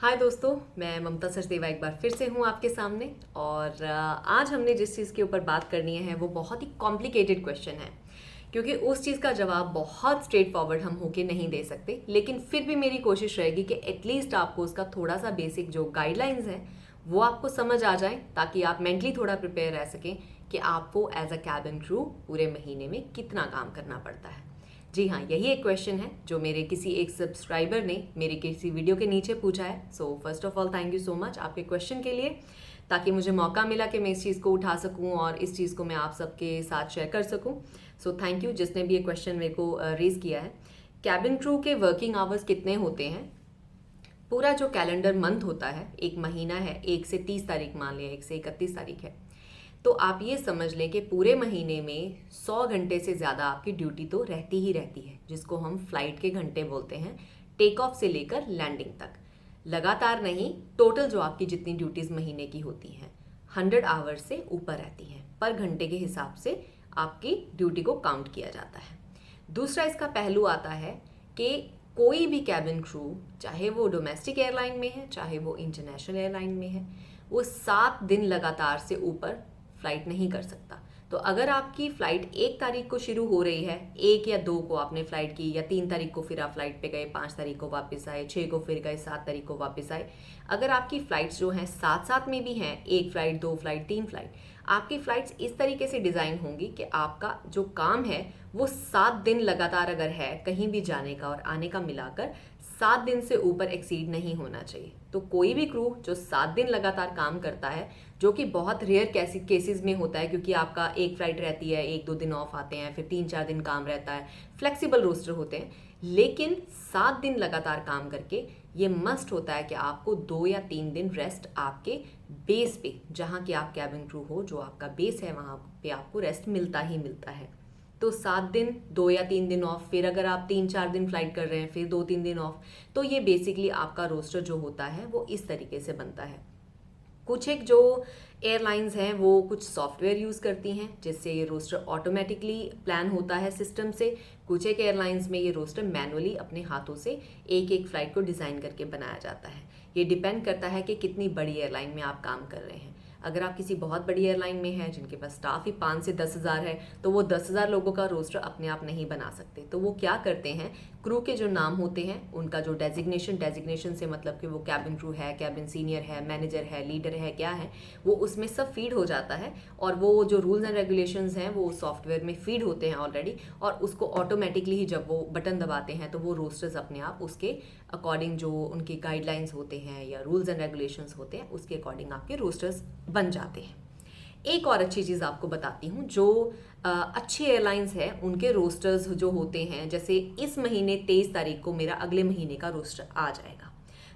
हाय दोस्तों, मैं ममता सचदेवा एक बार फिर से हूँ आपके सामने। और आज हमने जिस चीज़ के ऊपर बात करनी है वो बहुत ही कॉम्प्लिकेटेड क्वेश्चन है, क्योंकि उस चीज़ का जवाब बहुत स्ट्रेट फॉरवर्ड हम होके नहीं दे सकते। लेकिन फिर भी मेरी कोशिश रहेगी कि एटलीस्ट आपको उसका थोड़ा सा बेसिक जो गाइडलाइंस हैं वो आपको समझ आ जाए, ताकि आप मेंटली थोड़ा प्रिपेयर रह सकें कि आपको एज अ कैबिन क्रू पूरे महीने में कितना काम करना पड़ता है। जी हाँ, यही एक क्वेश्चन है जो मेरे किसी एक सब्सक्राइबर ने मेरे किसी वीडियो के नीचे पूछा है। So first of all thank you so much आपके क्वेश्चन के लिए, ताकि मुझे मौका मिला कि मैं इस चीज़ को उठा सकूं और इस चीज़ को मैं आप सबके साथ शेयर कर सकूं। सो थैंक यू जिसने भी ये क्वेश्चन मेरे को रेज किया है। कैबिन क्रू के वर्किंग आवर्स कितने होते हैं? पूरा जो कैलेंडर मंथ होता है, एक महीना है, 1 से 30 तारीख मान लिया, 1 से 31 तारीख है, तो आप ये समझ लें कि पूरे महीने में 100 घंटे से ज़्यादा आपकी ड्यूटी तो रहती ही रहती है, जिसको हम फ्लाइट के घंटे बोलते हैं, टेक ऑफ से लेकर लैंडिंग तक। लगातार नहीं, टोटल जो आपकी जितनी ड्यूटीज़ महीने की होती हैं 100 आवर्स से ऊपर रहती हैं। पर घंटे के हिसाब से आपकी ड्यूटी को काउंट किया जाता है। दूसरा इसका पहलू आता है कि कोई भी कैबिन क्रू, चाहे वो डोमेस्टिक एयरलाइन में है चाहे वो इंटरनेशनल एयरलाइन में है, वो 7 दिन लगातार से ऊपर फ्लाइट नहीं कर सकता। तो अगर आपकी फ़्लाइट 1 तारीख को शुरू हो रही है, 1 या 2 को आपने फ़्लाइट की, या 3 तारीख को फिर आप फ्लाइट पे गए, 5 तारीख को वापस आए, 6 को फिर गए, 7 तारीख को वापस आए, अगर आपकी फ़्लाइट्स जो हैं साथ साथ में भी हैं, 1 फ्लाइट, 2 फ्लाइट, 3 फ्लाइट, आपकी फ़्लाइट्स इस तरीके से डिज़ाइन होंगी कि आपका जो काम है वो 7 दिन लगातार अगर है, कहीं भी जाने का और आने का मिलाकर 7 दिन से ऊपर एक्सीड नहीं होना चाहिए। तो कोई भी क्रू जो 7 दिन लगातार काम करता है, जो कि बहुत रेयर केसेस में होता है, क्योंकि आपका 1 फ्लाइट रहती है, 1-2 दिन ऑफ आते हैं, फिर 3-4 दिन काम रहता है, फ्लेक्सिबल रोस्टर होते हैं, लेकिन 7 दिन लगातार काम करके ये मस्ट होता है कि आपको 2 या 3 दिन रेस्ट आपके बेस पे, जहाँ के आप कैबिन क्रू हो, जो आपका बेस है वहाँ पे आपको रेस्ट मिलता ही मिलता है। तो 7 दिन, 2 या 3 दिन ऑफ, फिर अगर आप 3-4 दिन फ्लाइट कर रहे हैं, फिर 2-3 दिन ऑफ, तो ये बेसिकली आपका रोस्टर जो होता है वो इस तरीके से बनता है। कुछ एक जो एयरलाइंस हैं वो कुछ सॉफ्टवेयर यूज़ करती हैं, जिससे ये रोस्टर ऑटोमेटिकली प्लान होता है सिस्टम से। कुछ एक एयरलाइंस में ये रोस्टर मैनुअली अपने हाथों से एक एक फ़्लाइट को डिज़ाइन करके बनाया जाता है। ये डिपेंड करता है कि कितनी बड़ी एयरलाइन में आप काम कर रहे हैं। अगर आप किसी बहुत बड़ी एयरलाइन में हैं जिनके पास स्टाफ ही 5 से 10 हज़ार है, तो वो 10 हज़ार लोगों का रोस्टर अपने आप नहीं बना सकते। तो वो क्या करते हैं, क्रू के जो नाम होते हैं उनका जो डेजिग्नेशन से मतलब कि वो कैबिन क्रू है, कैबिन सीनियर है, मैनेजर है, लीडर है, क्या है, वो उसमें सब फीड हो जाता है। और वो जो रूल्स एंड रेगुलेशंस हैं वो सॉफ्टवेयर में फीड होते हैं ऑलरेडी, और उसको ऑटोमेटिकली ही जब वो बटन दबाते हैं तो वो रोस्टर्स अपने आप उसके अकॉर्डिंग, जो उनके गाइडलाइंस होते हैं या रूल्स एंड रेगुलेशंस होते हैं, उसके अकॉर्डिंग आपके रोस्टर्स बन जाते हैं। एक और अच्छी चीज़ आपको बताती हूँ, जो अच्छी एयरलाइंस है उनके रोस्टर्स जो होते हैं, जैसे इस महीने 23 तारीख को मेरा अगले महीने का रोस्टर आ जाएगा,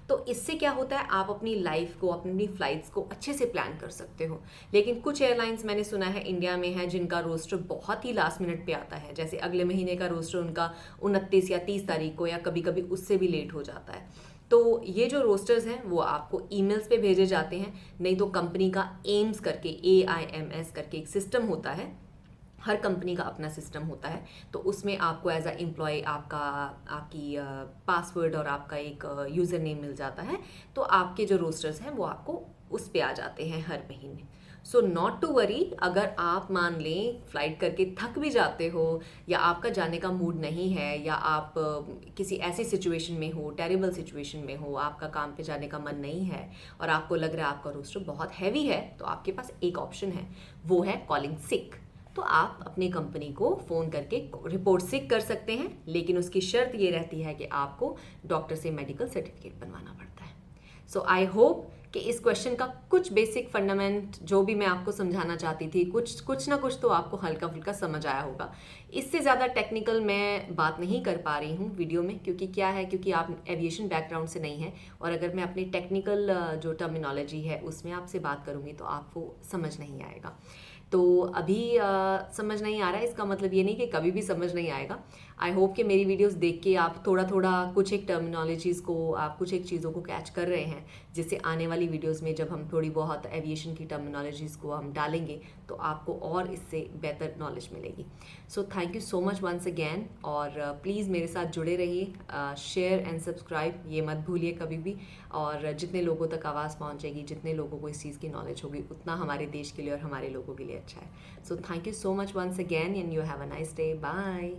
तो इससे क्या होता है, आप अपनी लाइफ को, अपनी फ़्लाइट्स को अच्छे से प्लान कर सकते हो। लेकिन कुछ एयरलाइंस मैंने सुना है इंडिया में है जिनका रोस्टर बहुत ही लास्ट मिनट पे आता है, जैसे अगले महीने का रोस्टर उनका 29 या 30 तारीख को, या कभी कभी उससे भी लेट हो जाता है। तो ये जो रोस्टर्स हैं वो आपको ईमेल्स पे भेजे जाते हैं, नहीं तो कंपनी का एम्स करके, AIMS करके एक सिस्टम होता है, हर कंपनी का अपना सिस्टम होता है, तो उसमें आपको एज अ एम्प्लॉय आपकी पासवर्ड और आपका एक यूज़र नेम मिल जाता है। तो आपके जो रोस्टर्स हैं वो आपको उस पे आ जाते हैं हर महीने। सो नॉट टू वरी, अगर आप मान लें फ़्लाइट करके थक भी जाते हो, या आपका जाने का मूड नहीं है, या आप किसी ऐसी सिचुएशन में हो, टेरिबल सिचुएशन में हो, आपका काम पे जाने का मन नहीं है और आपको लग रहा है आपका रोस्टर बहुत हैवी है, तो आपके पास एक ऑप्शन है, वो है कॉलिंग सिक। तो आप अपनी कंपनी को फ़ोन करके रिपोर्ट सिक कर सकते हैं, लेकिन उसकी शर्त ये रहती है कि आपको डॉक्टर से मेडिकल सर्टिफिकेट बनवाना पड़ता है। सो आई होप कि इस क्वेश्चन का कुछ बेसिक फंडामेंट जो भी मैं आपको समझाना चाहती थी, कुछ ना कुछ तो आपको हल्का फुल्का समझ आया होगा। इससे ज़्यादा टेक्निकल मैं बात नहीं कर पा रही हूँ वीडियो में, क्योंकि क्या है, क्योंकि आप एविएशन बैकग्राउंड से नहीं हैं, और अगर मैं अपनी टेक्निकल जो टर्मिनोलॉजी है उसमें आपसे बात करूँगी तो आपको समझ नहीं आएगा। तो अभी समझ नहीं आ रहा है, इसका मतलब ये नहीं कि कभी भी समझ नहीं आएगा। आई होप कि मेरी वीडियोस देख के आप थोड़ा थोड़ा कुछ एक टर्मिनोलॉजीज़ को, आप कुछ एक चीज़ों को कैच कर रहे हैं, जिससे आने वाली वीडियोस में जब हम थोड़ी बहुत एविएशन की टर्मिनोलॉजीज़ को हम डालेंगे तो आपको और इससे बेहतर नॉलेज मिलेगी। So thank you so much once again, और प्लीज़ मेरे साथ जुड़े रहिए, शेयर एंड सब्सक्राइब ये मत भूलिए कभी भी। और जितने लोगों तक आवाज़ पहुंचेगी, जितने लोगों को इस चीज़ की नॉलेज होगी, उतना हमारे देश के लिए और हमारे लोगों के लिए अच्छा है। So thank you so much once again and you have a nice day. Bye.